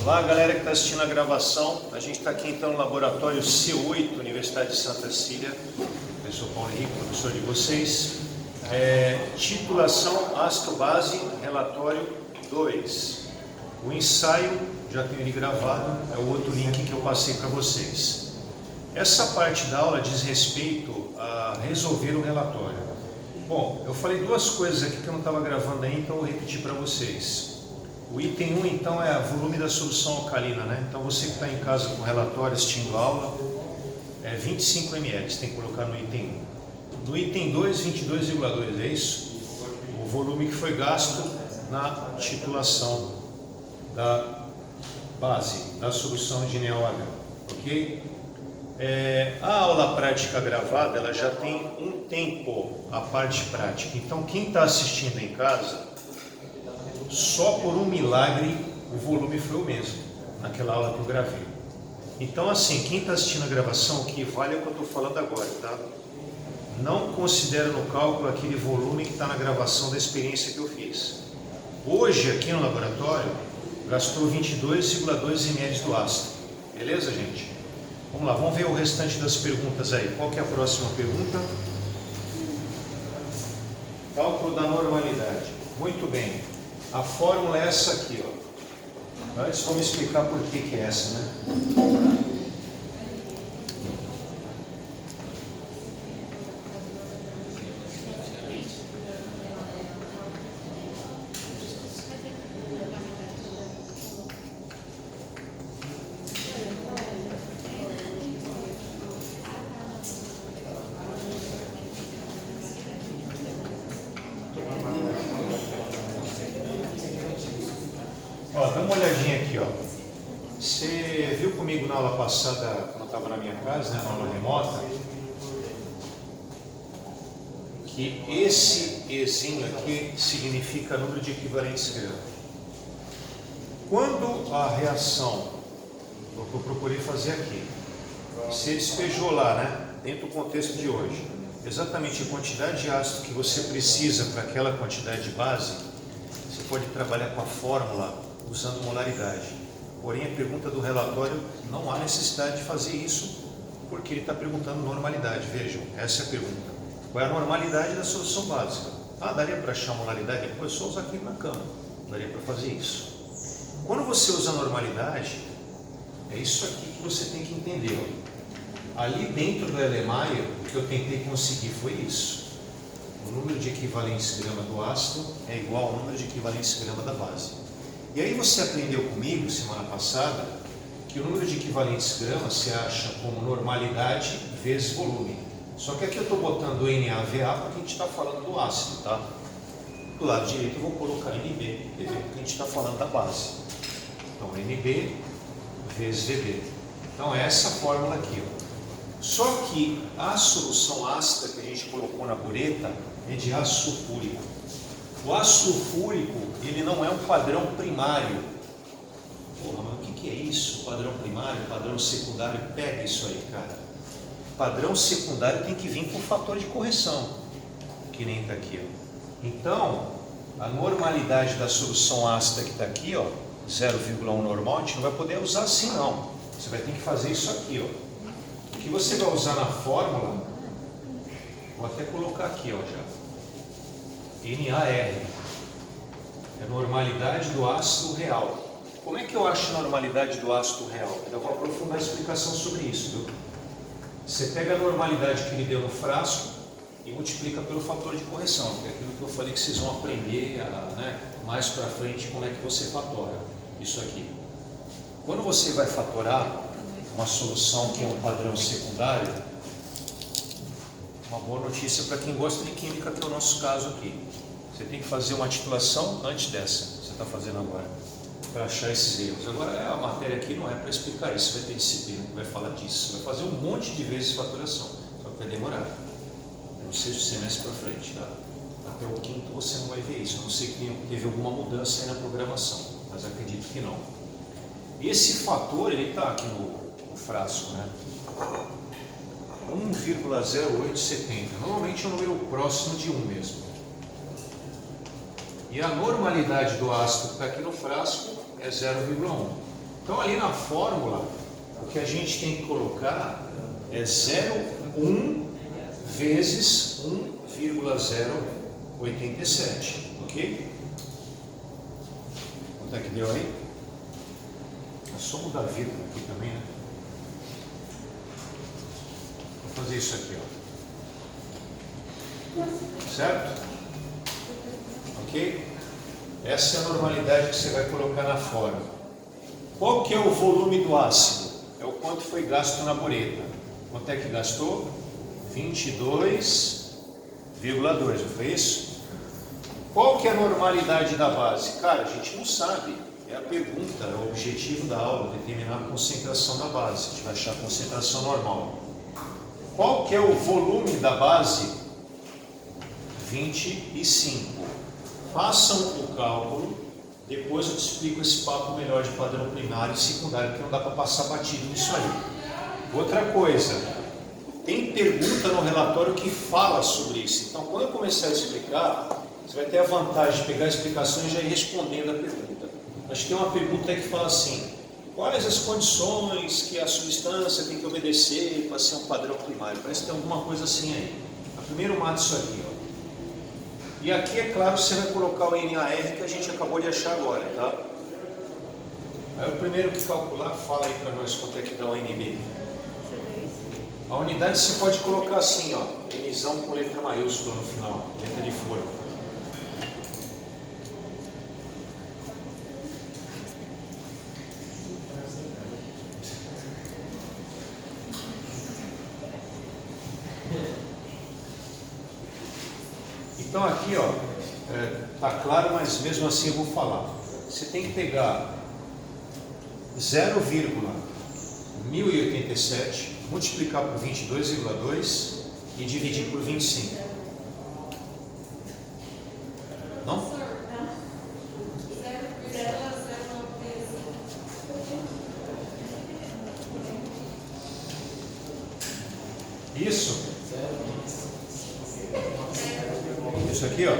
Olá, galera que está assistindo a gravação. A gente está aqui então no laboratório C8, Universidade de Santa Cília. Professor Paulo Henrique, professor de vocês. Titulação ácido-base, relatório 2. O ensaio, já tenho ele gravado, é o outro link que eu passei para vocês. Essa parte da aula diz respeito a resolver o relatório. Bom, eu falei duas coisas aqui que eu não estava gravando ainda, então eu vou repetir para vocês. O item 1, então, é o volume da solução alcalina, né? Então, você que está em casa com relatório, assistindo aula, é 25 ml, você tem que colocar no item 1. No item 2, 22,2, é isso? O volume que foi gasto na titulação da base, da solução de NeOH, ok? A aula prática gravada, ela já tem um tempo, a parte prática. Então, quem está assistindo em casa, só por um milagre o volume foi o mesmo, naquela aula que eu gravei. Então, assim, quem está assistindo a gravação, o que vale é o que eu estou falando agora, tá? Não considera no cálculo aquele volume que está na gravação da experiência que eu fiz. Hoje, aqui no laboratório, gastou 22,2 ml do ácido. Beleza, gente? Vamos lá, vamos ver o restante das perguntas aí. Qual que é a próxima pergunta? Cálculo da normalidade. Muito bem. A fórmula é essa aqui, ó. Antes vamos explicar por que é essa, né? Ó, dá uma olhadinha aqui, ó. Você viu comigo na aula passada, quando eu estava na minha casa, né, na aula remota, que esse Ezinho aqui significa número de equivalentes grama. Quando a reação, o que eu procurei fazer aqui, você despejou lá, né, dentro do contexto de hoje, exatamente a quantidade de ácido que você precisa para aquela quantidade de base, você pode trabalhar com a fórmula usando molaridade. Porém, a pergunta do relatório, não há necessidade de fazer isso, porque ele está perguntando normalidade. Vejam, essa é a pergunta. Qual é a normalidade da solução básica? Ah, daria para achar a molaridade? Depois só usar aqui na cama. Daria para fazer isso. Quando você usa a normalidade, é isso aqui que você tem que entender. Ó. Ali dentro do Erlenmeyer, o que eu tentei conseguir foi isso. O número de equivalentes grama do ácido é igual ao número de equivalentes grama da base. E aí você aprendeu comigo, semana passada, que o número de equivalentes grama se acha como normalidade vezes volume. Só que aqui eu estou botando NaVA porque a gente está falando do ácido, tá? Do lado direito eu vou colocar NB, porque a gente está falando da base. Então NB vezes VB. Então é essa fórmula aqui, ó. Só que a solução ácida que a gente colocou na bureta é de ácido sulfúrico. O ácido sulfúrico, ele não é um padrão primário. Porra, mas o que é isso? Padrão primário, padrão secundário? Pega isso aí, cara. Padrão secundário tem que vir com fator de correção, que nem está aqui, ó. Então, a normalidade da solução ácida que está aqui, ó, 0,1 normal, a gente não vai poder usar assim, não. Você vai ter que fazer isso aqui, ó. O que você vai usar na fórmula, vou até colocar aqui, ó, já. NaR é a normalidade do ácido real. Como é que eu acho a normalidade do ácido real? Eu vou aprofundar a explicação sobre isso, viu? Você pega a normalidade que ele deu no frasco e multiplica pelo fator de correção, que é aquilo que eu falei que vocês vão aprender mais para frente como é que você fatora isso aqui. Quando você vai fatorar uma solução que é um padrão secundário, uma boa notícia para quem gosta de química, que é o nosso caso aqui. Você tem que fazer uma titulação antes dessa, que você está fazendo agora, para achar esses erros. Agora, a matéria aqui não é para explicar isso, vai ter disciplina que vai falar disso. Vai fazer um monte de vezes faturação, só que vai demorar. No sexto semestre para frente, tá? Até o quinto você não vai ver isso, a não ser que teve alguma mudança aí na programação, mas acredito que não. Esse fator, ele está aqui no frasco, né? 1,0870. Normalmente é um número próximo de 1 mesmo. E a normalidade do ácido que está aqui no frasco é 0,1. Então ali na fórmula, o que a gente tem que colocar é 0,1 vezes 1,087, ok? Quanto é que deu aí? É só mudar a vírgula aqui também, né? Vou fazer isso aqui, ó. Certo? Ok? Essa é a normalidade que você vai colocar na fórmula. Qual que é o volume do ácido? É o quanto foi gasto na bureta. Quanto é que gastou? 22,2, não foi isso? Qual que é a normalidade da base? Cara, a gente não sabe. É a pergunta, é o objetivo da aula, determinar a concentração da base. A gente vai achar a concentração normal. Qual que é o volume da base? 25. Façam o cálculo, depois eu te explico esse papo melhor de padrão primário e secundário, porque não dá para passar batido nisso aí. Outra coisa, tem pergunta no relatório que fala sobre isso. Então, quando eu começar a explicar, você vai ter a vantagem de pegar a explicação e já ir respondendo a pergunta. Acho que tem uma pergunta aí que fala assim: quais as condições que a substância tem que obedecer para ser um padrão primário? Parece que tem alguma coisa assim aí. Primeiro mata isso aqui, ó. E aqui, é claro, você vai colocar o NaR que a gente acabou de achar agora, tá? Aí o primeiro que calcular, fala aí para nós quanto é que dá o NB. A unidade você pode colocar assim, ó, Nzão com letra maiúscula no final, letra de forma. Então aqui, ó, tá claro, mas mesmo assim eu vou falar. Você tem que pegar 0,1087, multiplicar por 22,2 e dividir por 25. Não? Isso? Isso aqui, ó.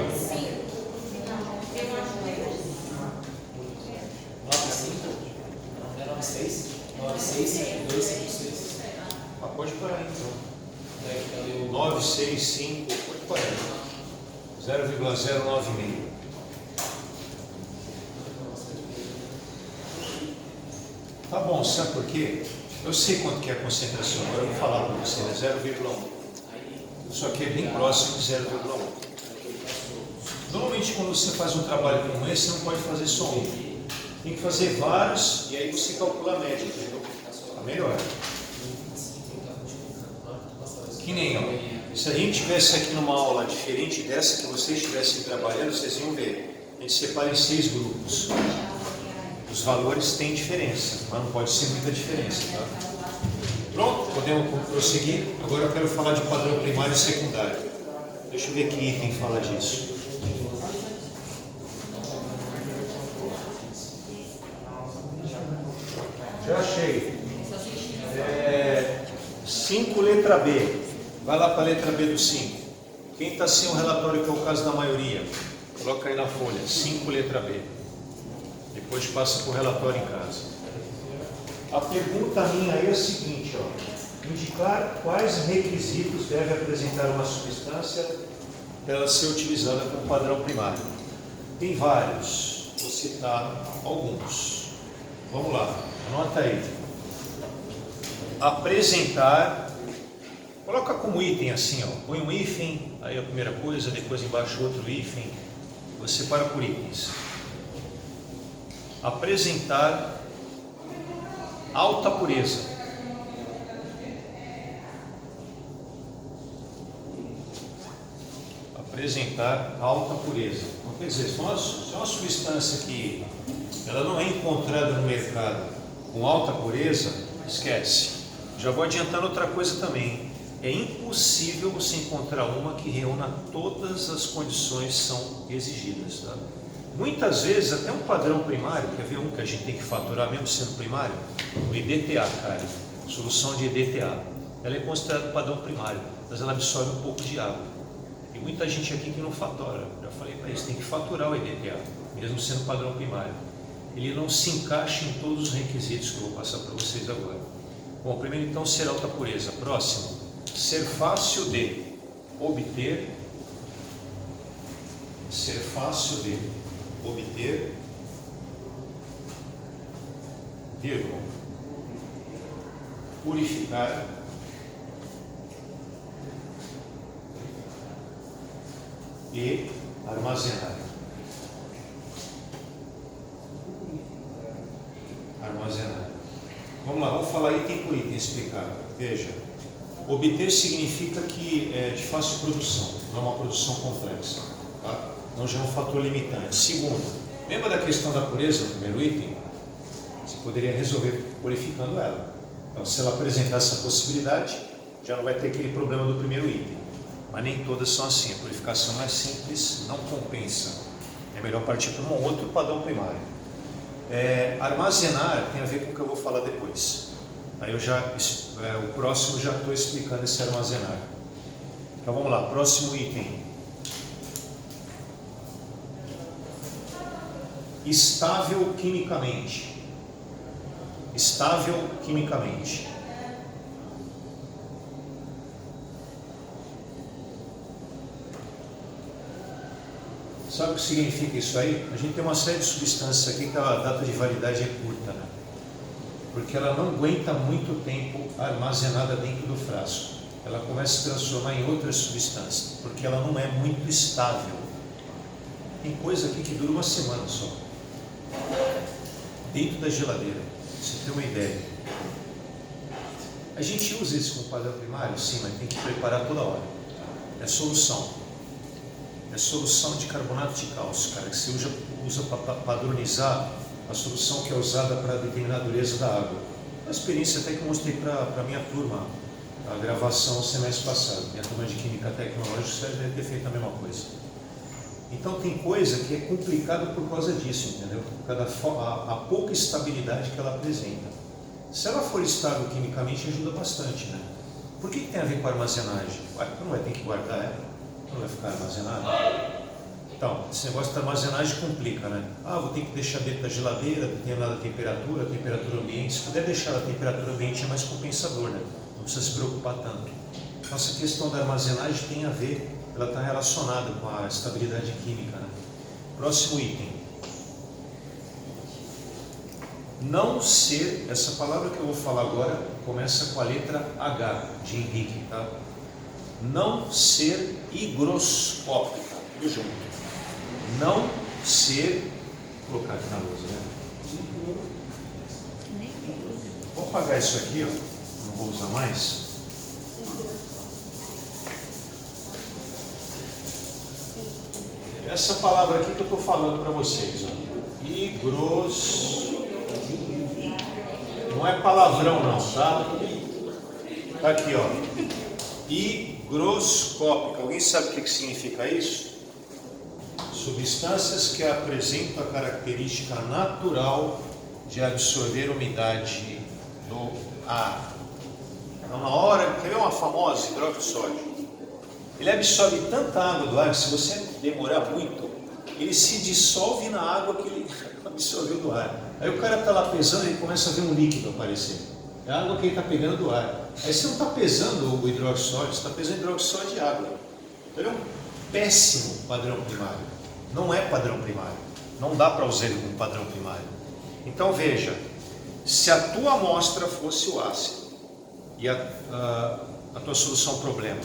9656 Ah, pode parar então. 965, pode parar. 0,096. Tá bom, sabe por quê? Eu sei quanto que é a concentração, agora eu vou falar para você, é 0,1. Isso aqui é bem próximo de 0,1. Normalmente quando você faz um trabalho como esse, você não pode fazer só um. Tem que fazer vários e aí você calcula a média, entendeu? Tá melhor. Que nem, ó. Se a gente tivesse aqui numa aula diferente dessa, que vocês estivessem trabalhando, vocês iam ver. A gente separa em 6 grupos. Os valores têm diferença, mas não pode ser muita diferença, tá? Pronto? Podemos prosseguir? Agora eu quero falar de padrão primário e secundário. Deixa eu ver que item fala disso. Já achei. 5, letra B. Vai lá para a letra B do 5. Quem está sem o relatório, que é o caso da maioria, coloca aí na folha. 5, letra B. Depois passa para o relatório em casa. A pergunta minha aí é a seguinte, ó. Indicar quais requisitos deve apresentar uma substância para ela ser utilizada como padrão primário. Tem vários. Vou citar alguns. Vamos lá, anota aí. Apresentar, coloca como item assim, ó. Põe um hífen, aí a primeira coisa, depois embaixo outro hífen. Você separa por itens. Apresentar alta pureza. Apresentar alta pureza. Então, quer dizer, se é uma substância que ela não é encontrada no mercado com alta pureza, esquece. Já vou adiantando outra coisa também. É impossível você encontrar uma que reúna todas as condições que são exigidas, tá? Muitas vezes, até um padrão primário, quer ver um que a gente tem que faturar mesmo sendo primário? O EDTA, cara, solução de EDTA. Ela é considerada padrão primário, mas ela absorve um pouco de água. E muita gente aqui que não fatura. Já falei para eles, tem que faturar o EDTA, mesmo sendo padrão primário. ele não se encaixa em todos os requisitos que eu vou passar para vocês agora. Bom, primeiro então, ser alta pureza. Próximo, ser fácil de obter, vírgula, purificar e armazenar. Vamos lá, vamos falar item por item, explicar. Veja, obter significa que é de fácil produção, não é uma produção complexa, tá? Não já é um fator limitante. Segundo, lembra da questão da pureza no primeiro item? Você poderia resolver purificando ela. Então, se ela apresentar essa possibilidade, já não vai ter aquele problema do primeiro item. Mas nem todas são assim. A purificação não é simples, não compensa. É melhor partir para um outro padrão primário. Armazenar tem a ver com o que eu vou falar depois. Aí o próximo já estou explicando esse armazenar. Então vamos lá, próximo item. Estável quimicamente. Sabe o que significa isso aí? A gente tem uma série de substâncias aqui que a data de validade é curta, né? Porque ela não aguenta muito tempo armazenada dentro do frasco. Ela começa a se transformar em outras substâncias, porque ela não é muito estável. Tem coisa aqui que dura uma semana só, dentro da geladeira, pra você ter uma ideia. A gente usa isso como padrão primário? Sim, mas tem que preparar toda hora. É solução de carbonato de cálcio, cara, que você usa para padronizar a solução que é usada para determinar a dureza da água. Uma experiência até que eu mostrei para a minha turma, a gravação semestre passado. Minha turma de Química Tecnológica, você deve ter feito a mesma coisa. Então tem coisa que é complicada por causa disso, entendeu? Por causa a pouca estabilidade que ela apresenta. Se ela for estável quimicamente, ajuda bastante, né? Por que tem a ver com a armazenagem? Não vai ter que guardar ela? Não vai ficar armazenado? Então, esse negócio da armazenagem complica, né? Vou ter que deixar dentro da geladeira, determinada temperatura ambiente. Se puder deixar a temperatura ambiente é mais compensador, né? Não precisa se preocupar tanto. Então, essa questão da armazenagem tem a ver, ela está relacionada com a estabilidade química, né? Próximo item. Não ser, essa palavra que eu vou falar agora começa com a letra H de Henrique, tá? Não ser higroscópica, tudo junto. Não ser, vou colocar aqui na lousa, né? Vou apagar isso aqui, ó. Não vou usar mais. Essa palavra aqui que eu estou falando para vocês, ó. Não é palavrão não, tá? Tá aqui, ó. Higroscópica. Alguém sabe o que significa isso? Substâncias que apresentam a característica natural de absorver umidade do ar. Então, na hora, quer ver uma famosa? Hidróxido de sódio. Ele absorve tanta água do ar que, se você demorar muito, ele se dissolve na água que ele absorveu do ar. Aí o cara está lá pesando e ele começa a ver um líquido aparecer. É a água que ele está pegando do ar. Aí você não está pesando o hidróxido de sódio, você está pesando hidróxido de sódio de água. Então ele é um péssimo padrão primário. Não é padrão primário. Não dá para usar ele como padrão primário. Então veja, se a tua amostra fosse o ácido e a tua solução problema,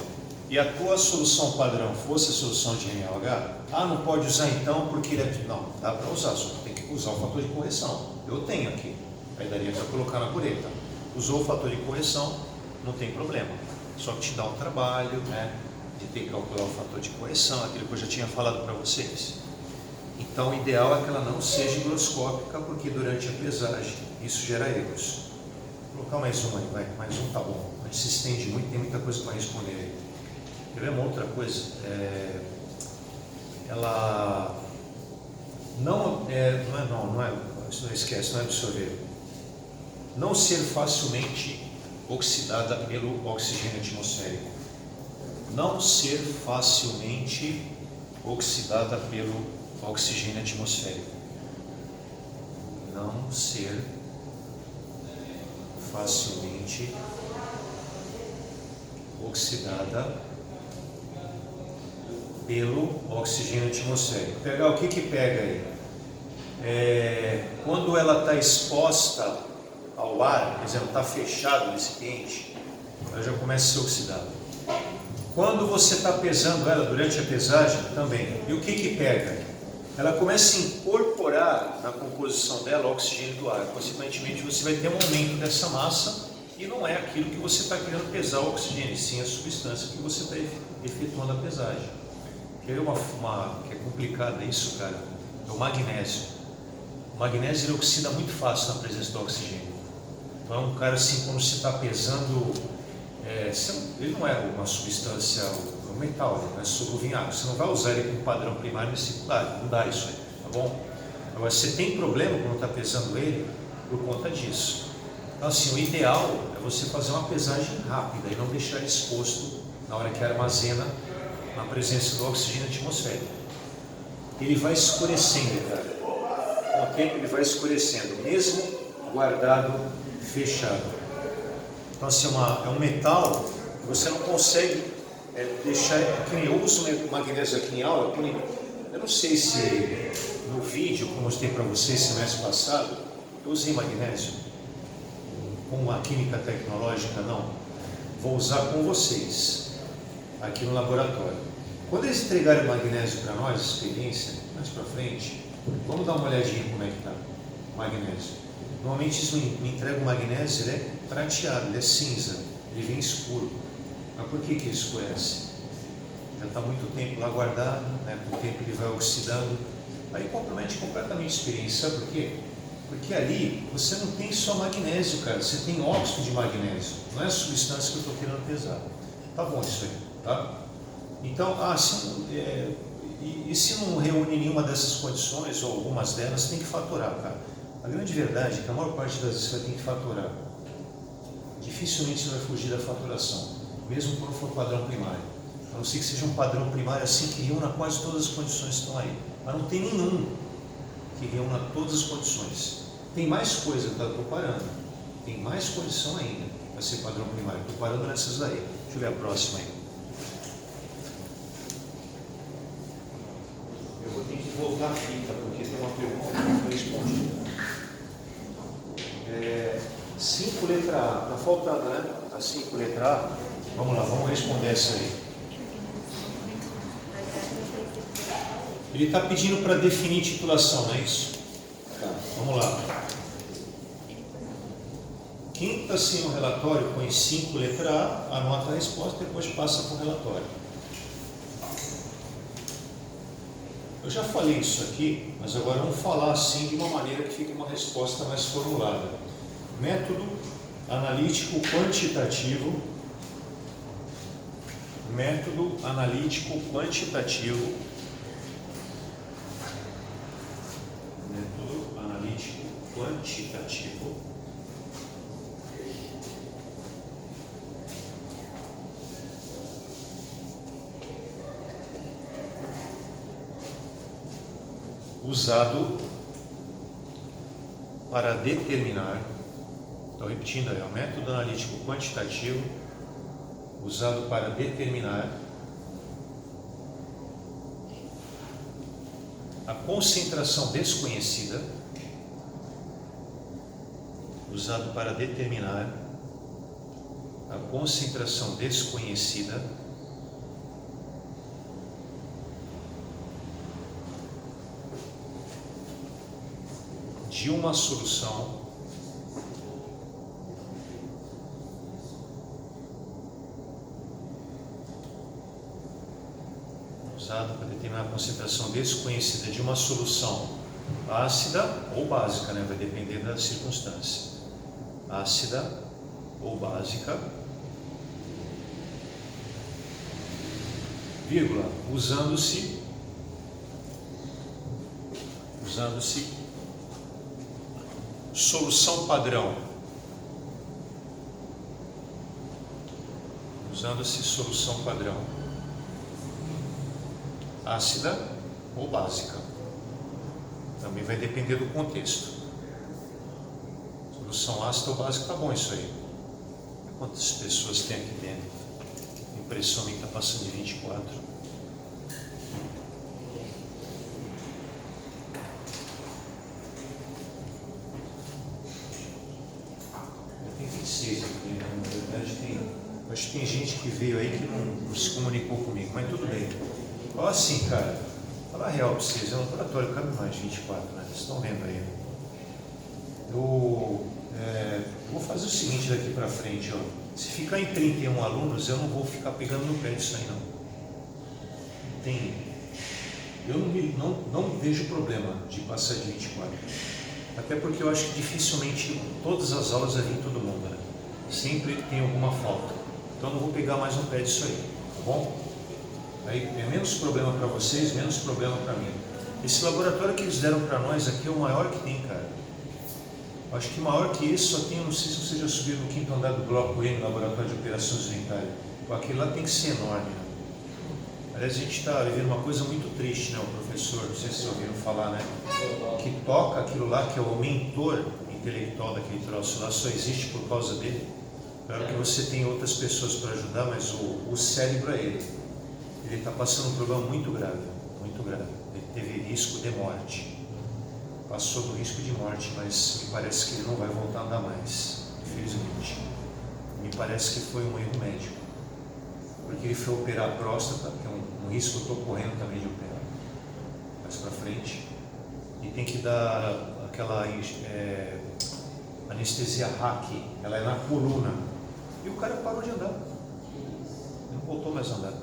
e a tua solução padrão fosse a solução de NaOH, não pode usar então porque ele é... Não, dá para usar, só tem que usar o fator de correção. Eu tenho aqui, aí daria para colocar na bureta. Usou o fator de correção, não tem problema. Só que te dá um trabalho, né, de ter que calcular o fator de correção, aquilo que eu já tinha falado para vocês. Então o ideal é que ela não seja higroscópica, porque durante a pesagem isso gera erros. Vou colocar mais uma aí, vai, mais um tá bom. A gente se estende muito, tem muita coisa para responder aí. Quer ver uma outra coisa? Ela não esquece, não é absorver. Não ser facilmente oxidada pelo oxigênio atmosférico. Não ser facilmente oxidada pelo oxigênio atmosférico. não ser facilmente oxidada pelo oxigênio atmosférico. Pegar o que pega aí? Quando ela está exposta ao ar, por exemplo, está fechado o recipiente, ela já começa a ser oxidada. Quando você está pesando ela durante a pesagem, também. E o que pega? Ela começa a incorporar na composição dela o oxigênio do ar. Consequentemente, você vai ter um aumento dessa massa e não é aquilo que você está querendo pesar o oxigênio, sim a substância que você está efetuando a pesagem. Quer ver uma que é complicada isso, cara? É o magnésio. O magnésio ele oxida muito fácil na presença do oxigênio. Então é um cara assim, quando você está pesando, ele não é uma substância, é um metal, ele não é solúvel em água. Você não vai usar ele como padrão primário e secundário, não dá isso aí, tá bom? Agora, você tem problema quando está pesando ele por conta disso. Então assim, o ideal é você fazer uma pesagem rápida e não deixar ele exposto na hora que armazena na presença do oxigênio atmosférico. Ele vai escurecendo, cara. Com o tempo ele vai escurecendo, mesmo guardado fechado. Então assim, é um metal que você não consegue deixar, que nem eu uso magnésio aqui em aula, eu não sei se no vídeo que eu mostrei para vocês semestre passado, eu usei magnésio com a química tecnológica, não. Vou usar com vocês aqui no laboratório. Quando eles entregarem magnésio para nós, experiência, mais para frente, vamos dar uma olhadinha como é que está o magnésio. Normalmente eles me entregam o magnésio, ele é prateado, ele é cinza, ele vem escuro. Mas por que ele escurece? Já está muito tempo lá guardado, né? Com o tempo ele vai oxidando, aí compromete completamente a experiência. Sabe por quê? Porque ali você não tem só magnésio, cara, você tem óxido de magnésio, não é a substância que eu estou querendo pesar. Tá bom isso aí, tá? Então, se não reúne nenhuma dessas condições, ou algumas delas, tem que fatorar, cara. A grande verdade é que a maior parte das vezes você vai ter que fatorar. Dificilmente você vai fugir da faturação, mesmo quando for padrão primário. A não ser que seja um padrão primário assim que reúna quase todas as condições que estão aí. Mas não tem nenhum que reúna todas as condições. Tem mais coisa, tá? Estou parando. Tem mais condição ainda para ser padrão primário. Estou parando nessas daí. Deixa eu ver a próxima aí. Eu vou ter que voltar a fita, porque tem uma pergunta que não foi respondida. 5 letra A. Está faltando, né? A 5 letra A. Vamos lá, vamos responder essa aí. Ele está pedindo para definir titulação, não é isso? Tá, vamos lá. Quem está sem o relatório põe 5 letra A, anota a resposta e depois passa para o relatório. Eu já falei isso aqui, mas agora vamos falar assim de uma maneira que fique uma resposta mais formulada. Método analítico quantitativo. Método analítico quantitativo. Método analítico quantitativo. Usado para determinar, estou repetindo aí, o método analítico quantitativo usado para determinar a concentração desconhecida, usado para determinar a concentração desconhecida de uma solução usado para determinar a concentração desconhecida de uma solução ácida ou básica, né? Vai depender da circunstância. Ácida ou básica, vírgula, usando-se solução padrão, usando-se solução padrão, ácida ou básica, também vai depender do contexto. Solução ácida ou básica, tá bom isso aí. Quantas pessoas tem aqui dentro? A impressão minha está passando de 24. Tem 26 aqui, né? Na verdade tem. Acho que tem gente que veio aí que não se comunicou comigo, mas tudo bem. Olha assim, cara, falar a real para vocês, é um laboratório, cabe mais de 24, né? Vocês estão vendo aí. Eu vou fazer o seguinte daqui para frente, ó. Se ficar em 31 alunos, eu não vou ficar pegando no pé disso aí, não. Eu não vejo problema de passar de 24. Até porque eu acho que dificilmente todas as aulas vai vir todo mundo, né? Sempre tem alguma falta. Então eu não vou pegar mais no pé disso aí, tá bom? Aí é menos problema para vocês, menos problema para mim. Esse laboratório que eles deram para nós aqui é o maior que tem, cara. Eu acho que maior que isso só tem, eu não sei se vocês já subiram no 5º andar do bloco E, no laboratório de operações dentárias. Aquele lá tem que ser enorme, né? Aliás, a gente está vivendo uma coisa muito triste, né? O professor, não sei se vocês ouviram falar, né? Que toca aquilo lá, que é o mentor intelectual daquele troço lá, só existe por causa dele. Claro que você tem outras pessoas para ajudar, mas o cérebro é ele. Ele está passando um problema muito grave, muito grave. Ele teve risco de morte. Passou do risco de morte, mas me parece que ele não vai voltar a andar mais, infelizmente. Me parece que foi um erro médico, porque ele foi operar a próstata, que é um risco que eu estou correndo também de operar, mais para frente, e tem que dar aquela anestesia hack, ela é na coluna, e o cara parou de andar, não voltou mais a andar.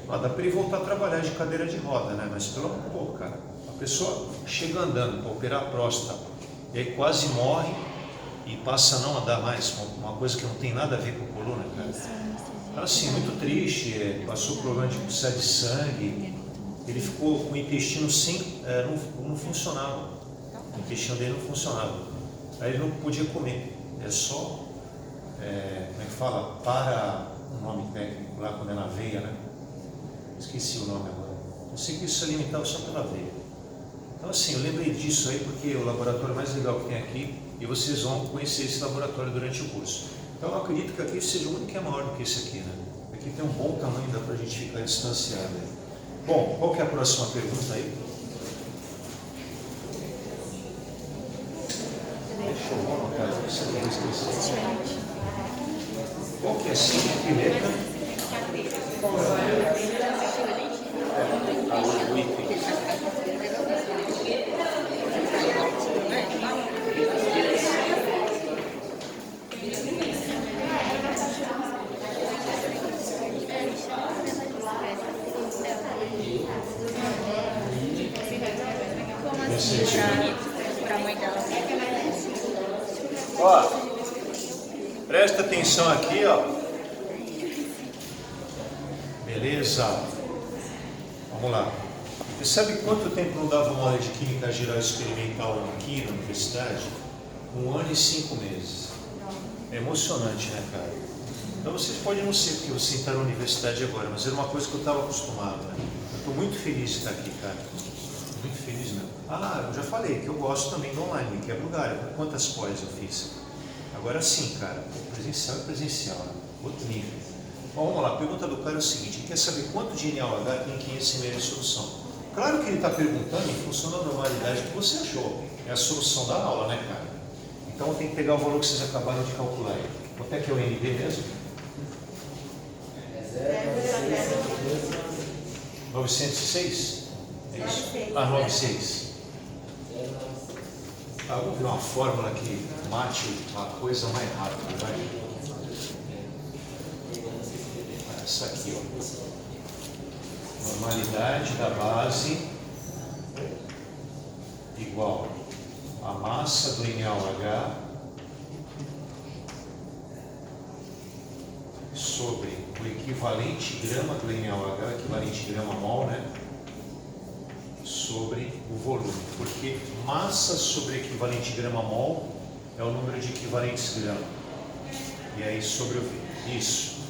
Dá para ele voltar a trabalhar de cadeira de roda, né? Mas pelo amor, cara, a pessoa chega andando para operar a próstata e aí quase morre e passa a não andar mais, uma coisa que não tem nada a ver com a coluna, cara. Assim, muito triste, passou problema de sede de sangue, ele ficou com o intestino não funcionava, o intestino dele não funcionava, aí ele não podia comer, como é que fala, para o nome técnico lá quando é na veia, né? Esqueci o nome agora. Eu sei que isso se alimentava só pela veia. Então assim, eu lembrei disso aí porque é o laboratório mais legal que tem aqui e vocês vão conhecer esse laboratório durante o curso. Então eu acredito que aqui seja o único que é maior do que esse aqui, né? Aqui tem um bom tamanho, dá pra gente ficar distanciado. Né? Bom, qual que é a próxima pergunta aí? Deixa eu anotar isso aqui, eu esqueci. Qual que é a seguinte letra? O item. Ó, presta atenção aqui, ó. Beleza? Vamos lá. Você sabe quanto tempo não dava uma aula de Química Geral Experimental aqui na universidade? 1 ano e 5 meses. É emocionante, né, cara? Então vocês podem não ser porque você está na universidade agora, mas era uma coisa que eu estava acostumado, né? Eu estou muito feliz de estar aqui, cara. Muito feliz mesmo. Eu já falei que eu gosto também do online, me quebra lugar. Quantas pós eu fiz? Agora sim, cara, presencial é presencial, né? Outro nível. Bom, vamos lá, a pergunta do cara é o seguinte: ele quer saber quanto de NaOH tem 500 ml de solução. Claro que ele está perguntando em função da normalidade que você achou. É a solução da aula, né, cara? Então tem que pegar o valor que vocês acabaram de calcular aí. Quanto é que é o ND mesmo? 906? É isso? 96. Vamos ver uma fórmula que mate uma coisa mais rápido, vai? Essa aqui, ó. Normalidade da base igual a massa do NaOH sobre o equivalente grama do NaOH, equivalente grama mol, né? Sobre o volume, porque massa sobre equivalente grama mol é o número de equivalentes grama, e aí sobre o V. Isso.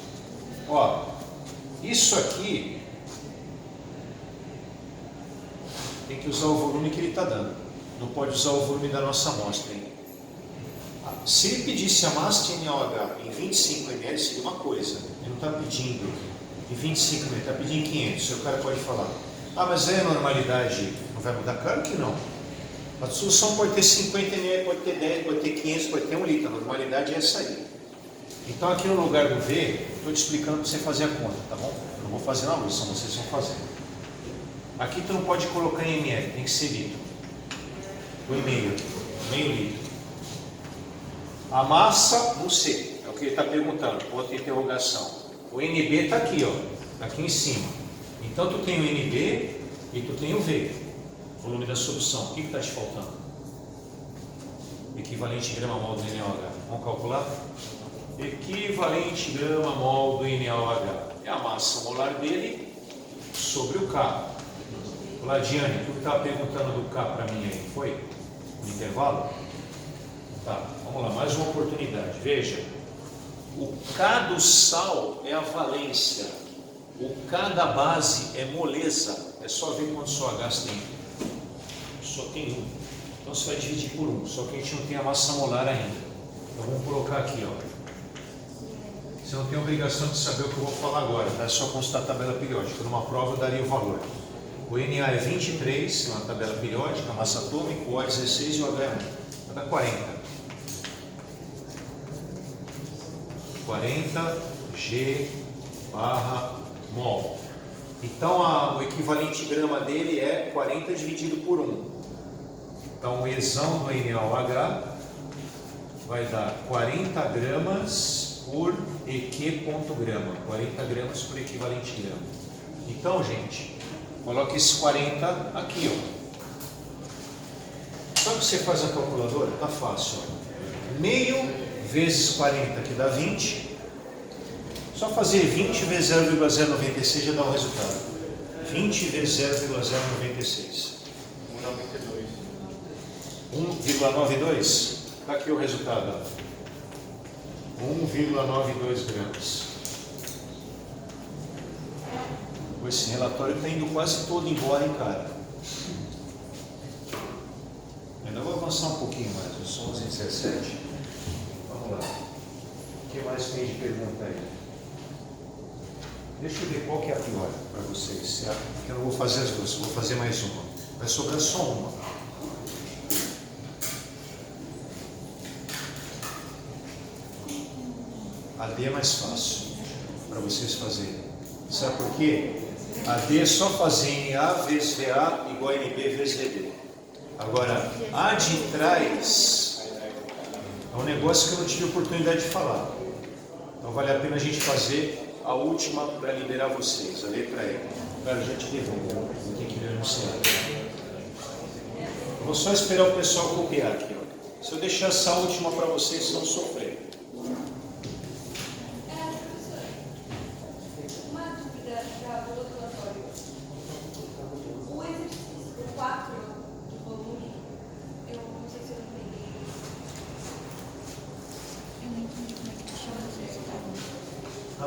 Ó, isso aqui tem que usar o volume que ele está dando, não pode usar o volume da nossa amostra, hein? Se ele pedisse a massa de NaOH em 25 ml, seria uma coisa. Ele não está pedindo em 25 ml, ele está pedindo em 500. O cara pode falar, mas é normalidade, não vai mudar? Claro que não. A solução pode ter 50 ml, pode ter 10, pode ter 500, pode ter 1 litro. A normalidade é essa aí. Então aqui no lugar do V, estou te explicando para você fazer a conta, tá bom? Eu não vou fazer na luz, só vocês vão fazer. Aqui tu não pode colocar em ml, tem que ser litro. Meio litro. A massa, não sei, é o que ele está perguntando, outra interrogação. O NB está aqui, ó, tá aqui em cima. Então tu tem o NB e tu tem o V, volume da solução. O que está te faltando? Equivalente grama-mol do NaOH. Vamos calcular? Equivalente grama-mol do NaOH é a massa molar dele sobre o K. Olá, Diane, tu estava perguntando do K para mim aí, foi? No intervalo? Tá, vamos lá, mais uma oportunidade. Veja, o K do sal é a valência, o K da base é moleza. É só ver quantos OHs tem. Só tem um. Então você vai dividir por 1, só que a gente não tem a massa molar ainda. Então vamos colocar aqui, ó. Você não tem obrigação de saber o que eu vou falar agora, tá? É só consultar a tabela periódica. Numa prova eu daria o valor. O Na é 23, na tabela periódica, a massa atômica, o O é 16 e o H é 1. Vai dar 40. 40 G barra mol. Então o equivalente grama dele é 40 dividido por 1. Então o exão do NaOH vai dar 40 gramas por eq.grama. 40 gramas por equivalente grama. Então, gente, coloque esse 40 aqui, ó. Sabe o que você faz na calculadora? Tá fácil, ó. Meio vezes 40, que dá 20. Só fazer 20 vezes 0,096 já dá um resultado. 20 vezes 0,096. 1,92. Está aqui o resultado. 1,92 gramas. Esse relatório está indo quase todo embora, hein, cara? Ainda vou avançar um pouquinho mais. Eu sou 11h17. Vamos lá. O que mais tem de pergunta aí? Deixa eu ver qual que é a pior para vocês. Porque eu não vou fazer as duas, vou fazer mais uma. Vai sobrar só uma. A D é mais fácil para vocês fazerem. Sabe por quê? A D é só fazer NA vezes VA igual a NB vezes VB. Agora, a de trás é um negócio que eu não tive oportunidade de falar. Então vale a pena a gente fazer a última para liberar vocês. A letra E. Cara, eu já te devolvo. Vou ter que ler no celular. Eu vou só esperar o pessoal copiar aqui. Ó. Se eu deixar essa última para vocês, vocês vão sofrer.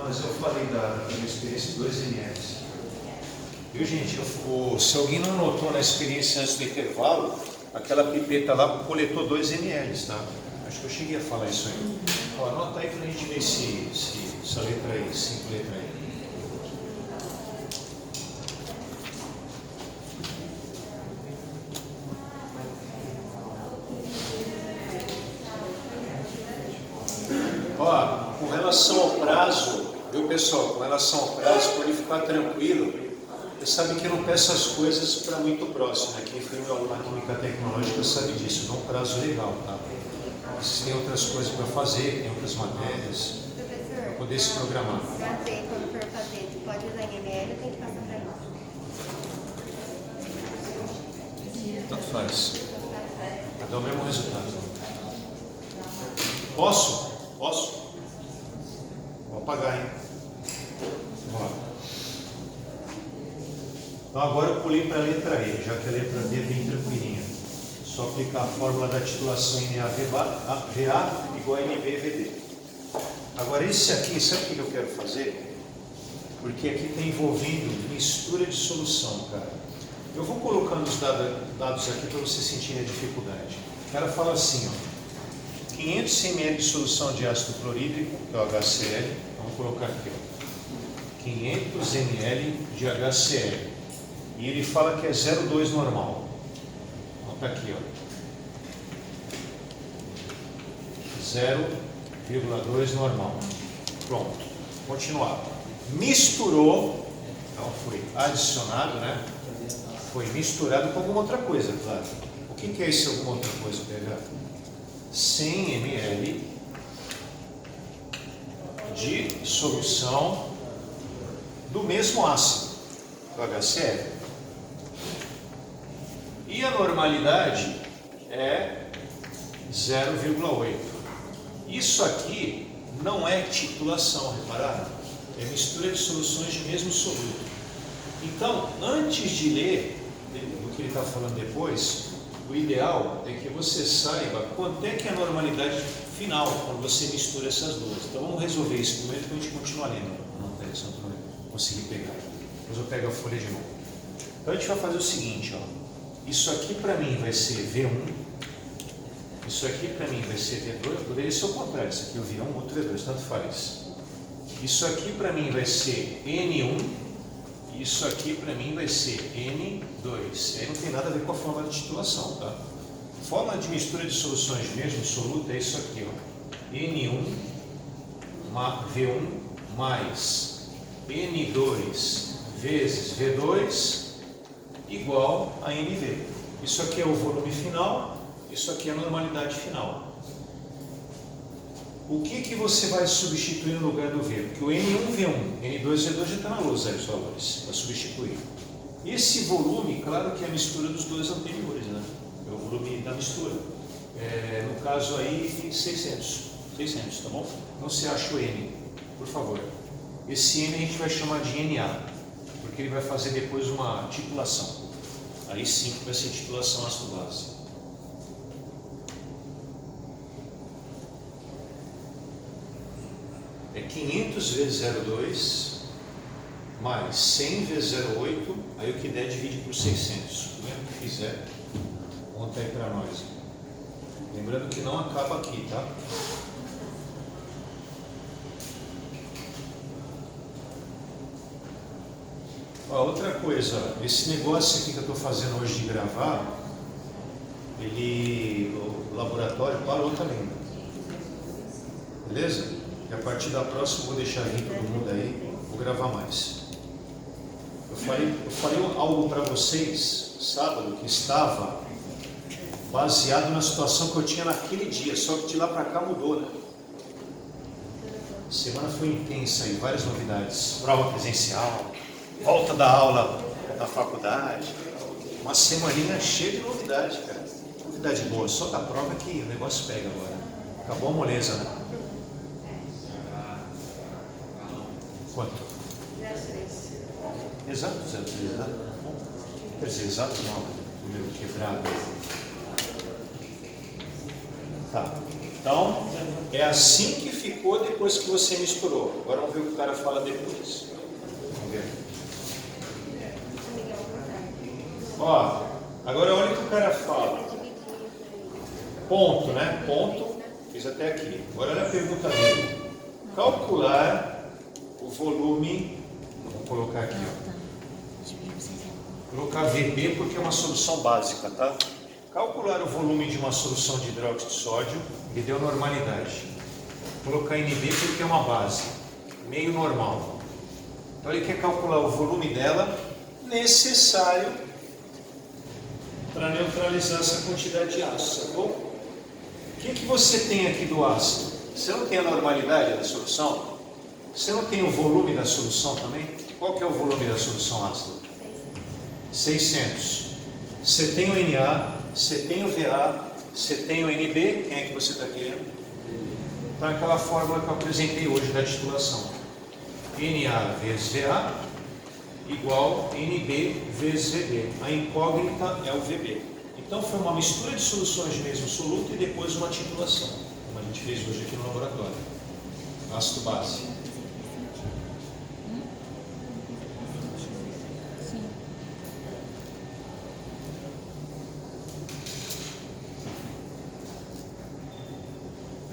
Mas eu falei da minha experiência de 2 ml. Viu, gente? Se alguém não notou na experiência antes do intervalo, aquela pipeta lá coletou 2 ml, tá? Acho que eu cheguei a falar isso aí. Ó, anota aí pra gente ver essa letra aí, 5 letras aí. Ó, com relação ao prazo, viu, pessoal? Com relação ao prazo, pode ficar tranquilo. Você sabe que eu não peço as coisas para muito próximo, né? Quem foi meu aluno na Química Tecnológica sabe disso. Eu dou um prazo legal, tá? Vocês têm outras coisas para fazer, tem outras matérias, para poder se programar. Fazer, quando for fazer, tu pode usar em ml ou tem que passar para nós? Tanto faz. Vai dar o mesmo resultado. Posso? Posso? Vou apagar, hein? Vamos lá. Então agora eu pulei para a letra E, já que a letra D é bem tranquilinha. Só aplicar a fórmula da titulação em VA igual a NB/VD. Agora esse aqui, sabe o que eu quero fazer? Porque aqui está envolvendo mistura de solução, cara. Eu vou colocando os dados aqui para vocês sentirem a dificuldade. O cara fala assim, ó. 500 ml de solução de ácido clorídrico, que é o HCl. Vamos colocar aqui, ó. 500 ml de HCl. E ele fala que é 0,2 normal. Vamos botar aqui, ó. 0,2 normal. Pronto. Continuar. Misturou. Então foi adicionado, né? Foi misturado com alguma outra coisa, claro. O que é isso, alguma outra coisa, PH? 100 ml de solução do mesmo ácido, o HCl. E a normalidade é 0,8. Isso aqui não é titulação, repararam? É mistura de soluções de mesmo soluto. Então, antes de ler o que ele está falando depois, o ideal é que você saiba quanto é que é a normalidade final quando você mistura essas duas. Então vamos resolver isso primeiro para a gente continuar lendo. Não consegui pegar. Depois eu pego a folha de novo. Então a gente vai fazer o seguinte, ó. Isso aqui para mim vai ser V1. Isso aqui para mim vai ser V2. Poderia ser o contrário. Isso aqui é o V1, outro V2, tanto faz. Isso aqui para mim vai ser N1. Isso aqui para mim vai ser N2. Aí não tem nada a ver com a fórmula de titulação, tá? Fórmula de mistura de soluções de mesmo soluto é isso aqui, ó. N1 V1 mais N2 vezes V2 igual a NV. Isso aqui é o volume final, isso aqui é a normalidade final. O que você vai substituir no lugar do V? Porque o N1, V1, N2, V2 já está na lousa aí os valores, para substituir. Esse volume, claro que é a mistura dos dois anteriores, né? É o volume da mistura. No caso aí, 600, tá bom? Então você acha o N, por favor. Esse N a gente vai chamar de NA, porque ele vai fazer depois uma titulação. Aí sim que vai ser titulação ácido-base. É 500 vezes 0,2 mais 100 vezes 0,8, aí o que der divide por 600. O mesmo que fizer, conta aí para nós. Lembrando que não acaba aqui, tá? Ó, outra coisa, esse negócio aqui que eu estou fazendo hoje de gravar, o laboratório parou também. Beleza? E a partir da próxima eu vou deixar vir todo mundo aí, vou gravar mais. Eu falei algo para vocês sábado que estava baseado na situação que eu tinha naquele dia, só que de lá para cá mudou, né? A semana foi intensa aí, várias novidades, prova presencial, volta da aula da faculdade, uma semaninha cheia de novidade, cara. Novidade boa, só da prova que o negócio pega agora. Acabou a moleza, né? Quanto? 0,3. Exato, 0,3, né? Quer dizer, exato não, número quebrado. Tá. Então, é assim que ficou depois que você misturou. Agora vamos ver o que o cara fala depois. Vamos ver. Ó, agora olha o que o cara fala. Ponto, né? Ponto. Fiz até aqui. Agora olha a pergunta dele. Calcular o volume, vou colocar aqui, ó. Vou colocar VB porque é uma solução básica, tá? Calcular o volume de uma solução de hidróxido de sódio e deu normalidade. Vou colocar NB porque é uma base, meio normal. Então ele quer calcular o volume dela necessário para neutralizar essa quantidade de ácido, tá bom? O que você tem aqui do ácido? Você não tem a normalidade da solução? Você não tem o volume da solução também? Qual que é o volume da solução ácida? 600. Você tem o Na, você tem o Va, você tem o Nb, quem é que você está querendo? Então aquela fórmula que eu apresentei hoje da titulação. Na vezes Va igual Nb vezes Vb. A incógnita é o Vb. Então foi uma mistura de soluções de mesmo soluto e depois uma titulação, como a gente fez hoje aqui no laboratório. Ácido base.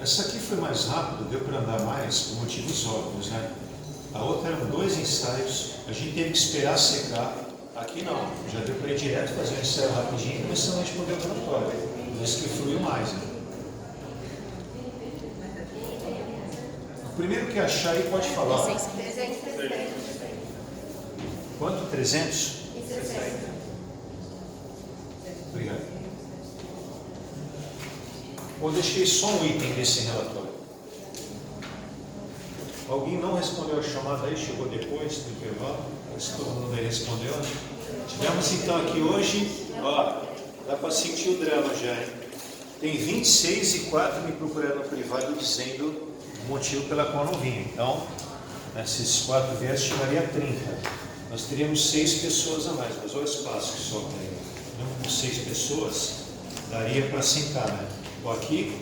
Essa aqui foi mais rápido, deu para andar mais por motivos óbvios, né? A outra eram 2 ensaios, a gente teve que esperar secar. Aqui não, já deu para ir direto fazer um ensaio rapidinho e começamos a responder o relatório. Por isso que fluiu mais, né? O primeiro que achar aí pode falar. 360. Quanto? 300? E 60. Obrigado. Eu deixei só um item desse relatório. Alguém não respondeu a chamada aí, chegou depois do intervalo? Parece que todo mundo aí respondeu. Tivemos então aqui hoje, ó, dá para sentir o drama já, hein? Tem 26 e 4 me procurando no privado dizendo o motivo pela qual não vim. Então, né, se esses 4 viessem, chegaria a 30. Nós teríamos 6 pessoas a mais, mas olha o espaço que sobra aí. Mesmo com 6 pessoas, daria para sentar, né? Ó, aqui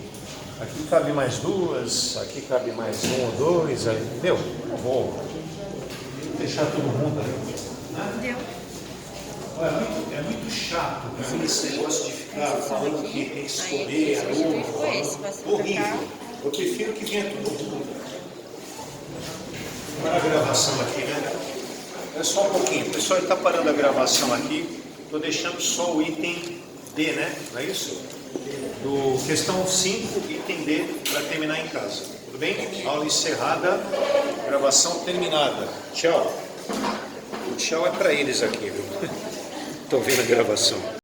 cabe mais 2, aqui cabe mais 1 ou 2, aí, entendeu? Eu vou deixar todo mundo aí. Né? Deu. Olha, é muito chato esse negócio de ficar falando que tem que escolher aluno. Horrível. Eu prefiro que venha todo mundo. Para a gravação aqui, né? É só um pouquinho. O pessoal está parando a gravação aqui. Estou deixando só o item D, né? Não é isso? Do questão 5, item D, para terminar em casa. Tudo bem? Aula encerrada, gravação terminada. Tchau. O tchau é para eles aqui, viu? Estou vendo a gravação.